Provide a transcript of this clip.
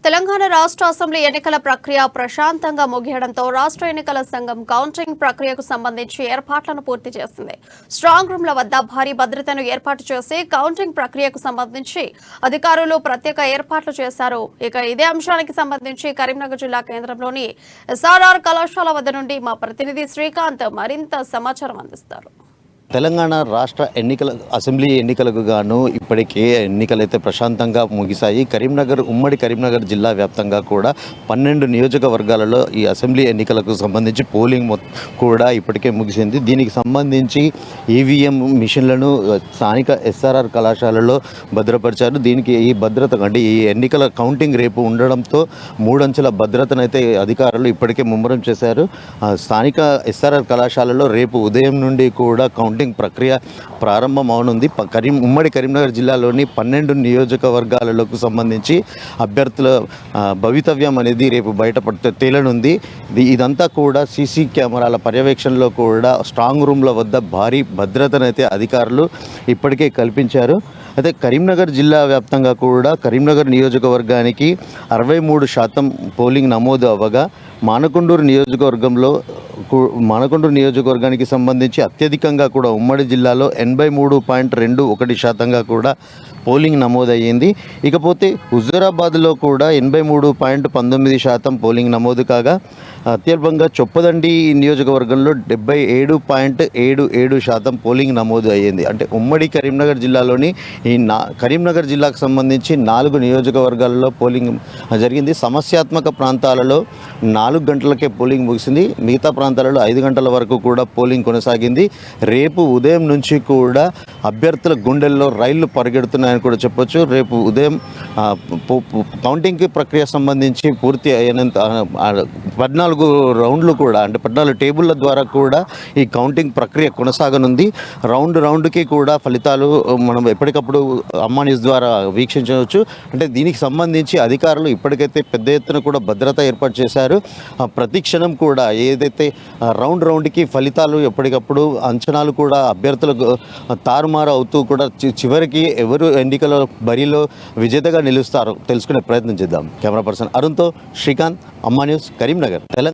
తెలంగాణ రాష్ట్ర అసెంబ్లీ ఎన్నికల ప్రక్రియ ప్రశాంతంగా ముగియడంతో రాష్ట్ర ఎన్నికల సంఘం కౌంటింగ్ ప్రక్రియకు సంబంధించి ఏర్పాట్లను పూర్తి చేసింది. స్ట్రాంగ్ రూమ్ల వద్ద భారీ భద్రతను ఏర్పాటు చేసి కౌంటింగ్ ప్రక్రియకు సంబంధించి అధికారులు ప్రత్యేక ఏర్పాట్లు చేశారు. ఇక ఇదే అంశానికి సంబంధించి కరీంనగర్ జిల్లా కేంద్రంలోని ఎస్ఆర్ఆర్ కళాశాల వద్ద నుండి మా ప్రతినిధి శ్రీకాంత్ మరింత సమాచారం అందిస్తారు. తెలంగాణ రాష్ట్ర అసెంబ్లీ ఎన్నికలకు గాను ఇప్పటికే ఎన్నికలైతే ప్రశాంతంగా ముగిశాయి. ఉమ్మడి కరీంనగర్ జిల్లా వ్యాప్తంగా కూడా 12 నియోజకవర్గాలలో ఈ అసెంబ్లీ ఎన్నికలకు సంబంధించి పోలింగ్ కూడా ఇప్పటికే ముగిసింది. దీనికి సంబంధించి ఈవీఎం మిషన్లను స్థానిక ఎస్ఆర్ఆర్ కళాశాలలో భద్రపరిచారు. దీనికి ఈ భద్రత అంటే ఈ ఎన్నికల కౌంటింగ్ రేపు ఉండడంతో 3 అంచెల భద్రతనైతే అధికారులు ఇప్పటికే ముమ్మరం చేశారు. స్థానిక ఎస్ఆర్ఆర్ కళాశాలలో రేపు ఉదయం నుండి కూడా కౌంటింగ్ ప్రక్రియ ప్రారంభం అవనుంది. ఉమ్మడి కరీంనగర్ జిల్లాలోని 12 నియోజకవర్గాలకు సంబంధించి అభ్యర్థుల భవితవ్యం అనేది రేపు తేలనుంది. ఇదంతా కూడా సీసీ కెమెరాల పర్యవేక్షణలో కూడా స్ట్రాంగ్ రూమ్ల వద్ద భారీ భద్రతనైతే అధికారులు ఇప్పటికే కల్పించారు. అయితే కరీంనగర్ జిల్లా వ్యాప్తంగా కూడా కరీంనగర్ నియోజకవర్గానికి 63% పోలింగ్ నమోదు అవ్వగా మానకొండూరు నియోజకవర్గానికి సంబంధించి అత్యధికంగా కూడా ఉమ్మడి జిల్లాలో 83.21% కూడా పోలింగ్ నమోదయ్యింది. ఇకపోతే హుజూరాబాద్లో కూడా 83.19% పోలింగ్ నమోదు కాగా అత్యల్పంగా చొప్పదండి నియోజకవర్గంలో 77.77% పోలింగ్ నమోదు అయ్యింది. అంటే ఉమ్మడి కరీంనగర్ జిల్లాలోని కరీంనగర్ జిల్లాకు సంబంధించి 4 నియోజకవర్గాలలో పోలింగ్ జరిగింది. సమస్యాత్మక ప్రాంతాలలో 4 గంటలకే పోలింగ్ ముగిసింది. మిగతా ప్రాంతాలలో 5 గంటల వరకు కూడా పోలింగ్ కొనసాగింది. రేపు ఉదయం నుంచి కూడా అభ్యర్థుల గుండెల్లో రైళ్లు పరిగెడుతున్నాయని కూడా చెప్పొచ్చు. రేపు ఉదయం కౌంటింగ్ ప్రక్రియ సంబంధించి పూర్తి అయినంత 14 రౌండ్లు కూడా అంటే 14 టేబుల్ల ద్వారా కూడా ఈ కౌంటింగ్ ప్రక్రియ కొనసాగనుంది. రౌండ్కి కూడా ఫలితాలు మనం ఎప్పటికప్పుడు అమ్మా న్యూస్ ద్వారా వీక్షించవచ్చు. అంటే దీనికి సంబంధించి అధికారులు ఇప్పటికైతే పెద్ద ఎత్తున కూడా భద్రత ఏర్పాటు చేశారు. ప్రతి క్షణం కూడా ఏదైతే రౌండ్కి ఫలితాలు ఎప్పటికప్పుడు అంచనాలు కూడా అభ్యర్థులకు తారుమారు అవుతూ కూడా చివరికి ఎవరు ఎన్నికల బరిలో విజేతగా నిలుస్తారో తెలుసుకునే ప్రయత్నం చేద్దాం. కెమెరా పర్సన్ అరుణ్తో శ్రీకాంత్, అమ్మా న్యూస్, కరీంనగర్, తెలంగాణ.